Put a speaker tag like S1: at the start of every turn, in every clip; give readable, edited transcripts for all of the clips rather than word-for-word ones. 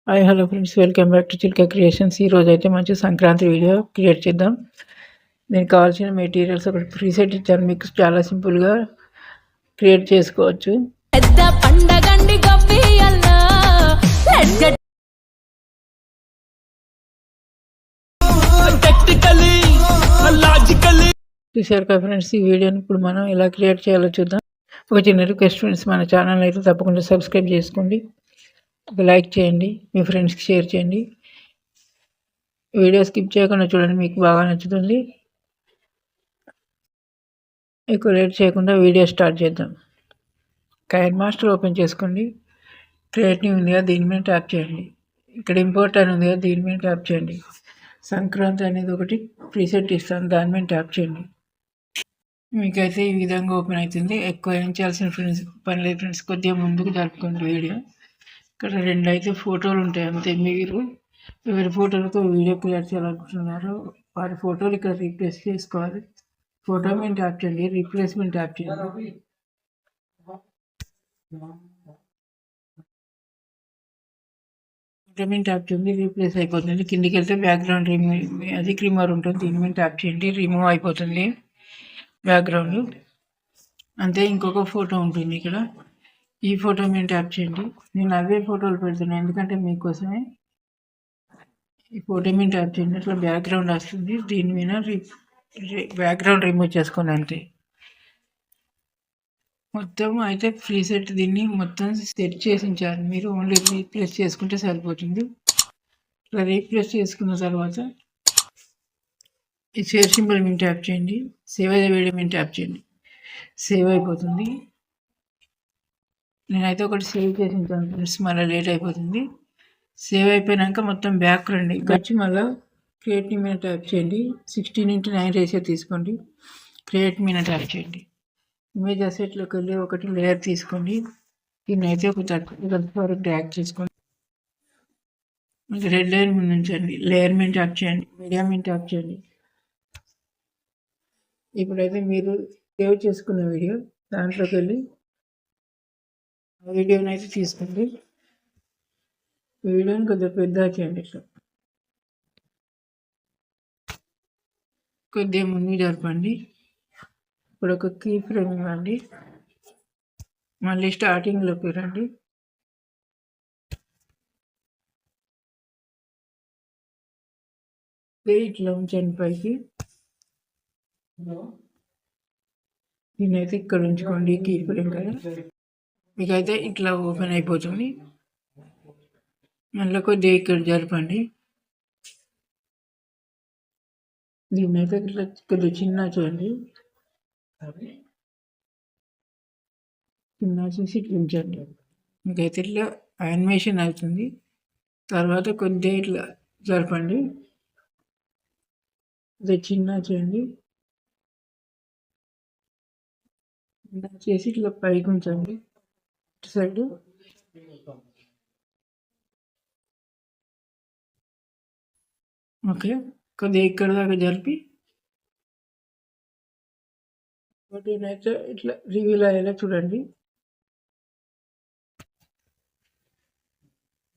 S1: Hi hello friends, welcome back to Chilka creations. ఈరోజు అయితే మంచి సంక్రాంతి వీడియో క్రియేట్ చేద్దాం. దీనికి కావాల్సిన మెటీరియల్స్ ఒకటి ప్రీసెట్ ఇచ్చాను, మీకు చాలా సింపుల్గా క్రియేట్ చేసుకోవచ్చు. చూసారు కదా ఫ్రెండ్స్, ఈ వీడియోని ఇప్పుడు మనం ఎలా క్రియేట్ చేయాలో చూద్దాం. ఒక చిన్న రిక్వెస్ట్ ఫ్రెండ్స్, మన ఛానల్ అయితే తప్పకుండా సబ్స్క్రైబ్ చేసుకోండి, ఒక లైక్ చేయండి, మీ ఫ్రెండ్స్కి షేర్ చేయండి. వీడియో స్కిప్ చేయకుండా చూడండి, మీకు బాగా నచ్చుతుంది. ఎక్కువ లేట్ చేయకుండా వీడియో స్టార్ట్ చేద్దాం. కైన్ మాస్టర్ ఓపెన్ చేసుకోండి. క్రియేటివ్ ఉంది కదా, దీని మీద ట్యాప్ చేయండి. ఇక్కడ ఇంపోర్ట్ అని ఉంది కదా, దీని మీద ట్యాప్ చేయండి. సంక్రాంతి అనేది ఒకటి ప్రీసెట్ ఇస్తాను, దాని మీద ట్యాప్ చేయండి. మీకైతే ఈ విధంగా ఓపెన్ అవుతుంది. ఎక్కువ ఏం చేయాల్సిన పని లేదు ఫ్రెండ్స్, కొద్దిగా ముందుకు జరుపుకోండి వీడియో. ఇక్కడ 2 అయితే ఫోటోలు ఉంటాయి అంతే. మీరు ఎవరి ఫోటోలతో వీడియో క్రియేట్ చేయాలనుకుంటున్నారో వారి ఫోటోలు ఇక్కడ రీప్లేస్ చేసుకోవాలి. ఫోటో మీద ట్యాప్ చేయండి, రీప్లేస్మెంట్ ట్యాప్ చేయండి. ఫోటో మీద ట్యాప్ చేయండి, రీప్లేస్ అయిపోతుంది. కిందికి వెళ్తే బ్యాక్గ్రౌండ్ రిమూవర్ ఉంటుంది, దీని మీద ట్యాప్ చేయండి, రిమూవ్ అయిపోతుంది బ్యాక్గ్రౌండ్. అంతే. ఇంకొక ఫోటో ఉంటుంది ఇక్కడ, ఈ ఫోటో మీద ట్యాప్ చేయండి. నేను అవే ఫోటోలు పెడుతున్నాను ఎందుకంటే మీకోసమే. ఈ ఫోటో మీద ట్యాప్ చేయండి, అట్లా బ్యాక్గ్రౌండ్ వస్తుంది. దీని మీద బ్యాక్గ్రౌండ్ రిమూవ్ చేసుకోండి అంతే. మొత్తం అయితే ప్రీసెట్ దీన్ని మొత్తం సెట్ చేసి ఉంచారు, మీరు ఓన్లీ రీప్లేస్ చేసుకుంటే సరిపోతుంది. ఇట్లా రీప్లేస్ చేసుకున్న తర్వాత ఈ షేర్ సింబల్ మీద ట్యాప్ చేయండి, సేవ్ అయ్యే వీడియో మీద ట్యాప్ చేయండి, సేవ్ అయిపోతుంది. నేనైతే ఒకటి సేవ్ చేసి ఉంటాను ఫ్రెండ్స్, మళ్ళీ లేట్ అయిపోతుంది. సేవ్ అయిపోయాక మొత్తం బ్యాక్ రండి, వచ్చి మళ్ళీ క్రియేట్ మీద ట్యాప్ చేయండి. 16:9 రేషియో తీసుకోండి, క్రియేట్ మీద ట్యాప్ చేయండి. ఇమేజ్ అసెట్లోకి వెళ్ళి ఒకటి లేయర్ తీసుకోండి, దీన్ని అయితే ఒక 30 వరకు డ్రాగ్ చేసుకోండి. రెడ్ లేయర్ మీద ఉంచండి, లేయర్ మీద ట్యాప్ చేయండి, మీడియా మీద ట్యాప్ చేయండి. ఇప్పుడైతే మీరు సేవ్ చేసుకున్న వీడియో దాంట్లోకి వెళ్ళి ఆ వీడియోని అయితే తీసుకోండి. వీడియోని కొద్దిగా పెద్ద చేయండి, ఇట్లా కొద్దిగా ముందు జరపండి. ఇప్పుడు ఒక కీ ఫ్రేమ్ ఇవ్వండి, మళ్ళీ స్టార్టింగ్లోకి రండి. ఇట్లా ఉంచండి పైకి. దీన్నైతే ఇక్కడ ఉంచుకోండి కీ ఫ్రేమ్ కదా, మీకైతే ఇట్లా ఓపెన్ అయిపోతుంది. మళ్ళీ కొద్దిగా ఇక్కడ జరపండి. దీన్నైతే ఇట్లా కొద్దిగా చిన్న చేయండి, చిన్న చేసి ఇట్లా ఉంచండి. మీకైతే ఇట్లా యానిమేషన్ అవుతుంది. తర్వాత కొద్దిగా ఇట్లా జరపండి, ఇది చిన్న చేయండి, చిన్న చేసి ఇట్లా పైకి ఉంచండి ఇటు సైడ్. ఓకే, కొద్దిగా ఇక్కడ దాకా జరిపి వాటినైతే ఇట్లా రివీల్ అయ్యేలా చూడండి.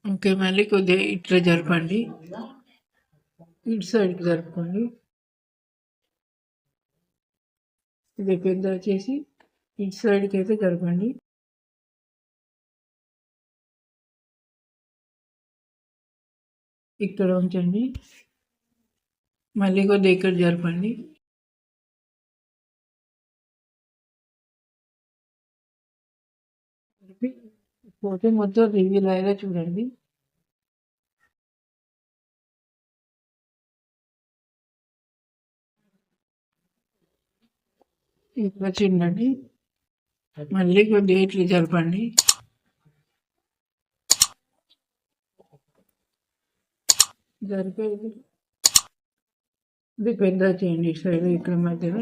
S1: ఓకే, మళ్ళీ కొద్దిగా ఇట్లా జరపండి, ఇటు సైడ్కి జరుపుకోండి. ఇది పెద్ద చేసి ఇటు సైడ్కి అయితే జరపండి. ఇక్కడ ఉంచండి, మళ్ళీ కొద్దిగా ఇక్కడ జరపండి. ఫోటో మొత్తం రివీల్ అయ్యేలా చూడండి. ఇట్లా చూడండి, మళ్ళీ కొద్దిగా ఇట్లా జరపండి. జరిపేది ఇది పెద్ద చేయండి సైడ్ ఇక్కడ మధ్యలో.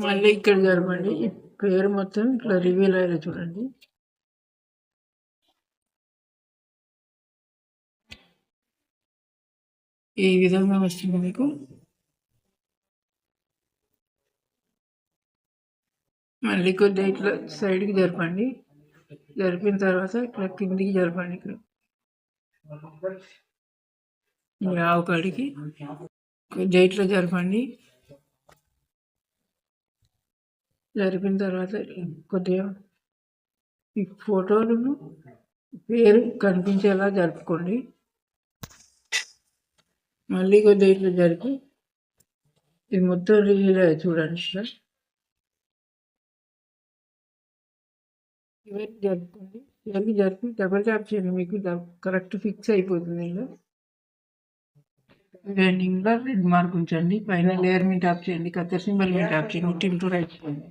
S1: మళ్ళీ ఇక్కడ జరపండి, పేరు మొత్తం ఇట్లా రివీల్ అయ్యేలా చూడండి. ఈ విధంగా వస్తుంది మీకు. మళ్ళీ కొద్దిగా ఇట్లా సైడ్కి జరపండి, జరిపిన తర్వాత ఇక్కడ కిందికి జరపండి. ఇక్కడ ఈ ఆవు కాడికి కొంచెం ఇట్లా జరపండి. జరిపిన తర్వాత కొద్దిగా ఈ ఫోటోలను పేరు కనిపించేలా జరుపుకోండి. మళ్ళీ కొద్దిగా ఇట్లా జరిపి ఇది మొత్తం రిలీజ్ అయ్యి చూడండి. సార్ ఇవన్నీ జరుపుకోండి. ఇవన్నీ జరిపి డబల్ ట్యాప్ చేయండి. మీకు కరెక్ట్ ఫిక్స్ అయిపోతుంది. ఎండింగ్లో రెడ్ మార్క్ ఉంచండి. పైన లేయర్ మీద ట్యాప్ చేయండి. కత్తెర సింబల్ మీద ట్యాప్ చేయండి. టిమ్ టు రైట్ చేయండి.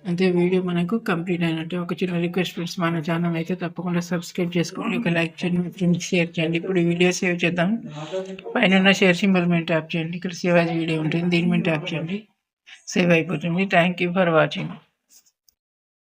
S1: అంతే, వీడియో మనకు కంప్లీట్ అయినట్టు. ఒక చిన్న రిక్వెస్ట్ ఫ్రెండ్స్, మన ఛానల్ అయితే తప్పకుండా సబ్స్క్రైబ్ చేసుకోండి. ఒక లైక్ చేయండి, మీ ఫ్రెండ్స్ షేర్ చేయండి. ఇప్పుడు వీడియో సేవ్ చేద్దాం. పైన షేర్ సింబల్ మీద ట్యాప్ చేయండి. ఇక్కడ సేవ్ యాజ్ వీడియో ఉంటుంది, దీని మీద ట్యాప్ చేయండి. సేవ్ అయిపోతుంది. Thank you for watching.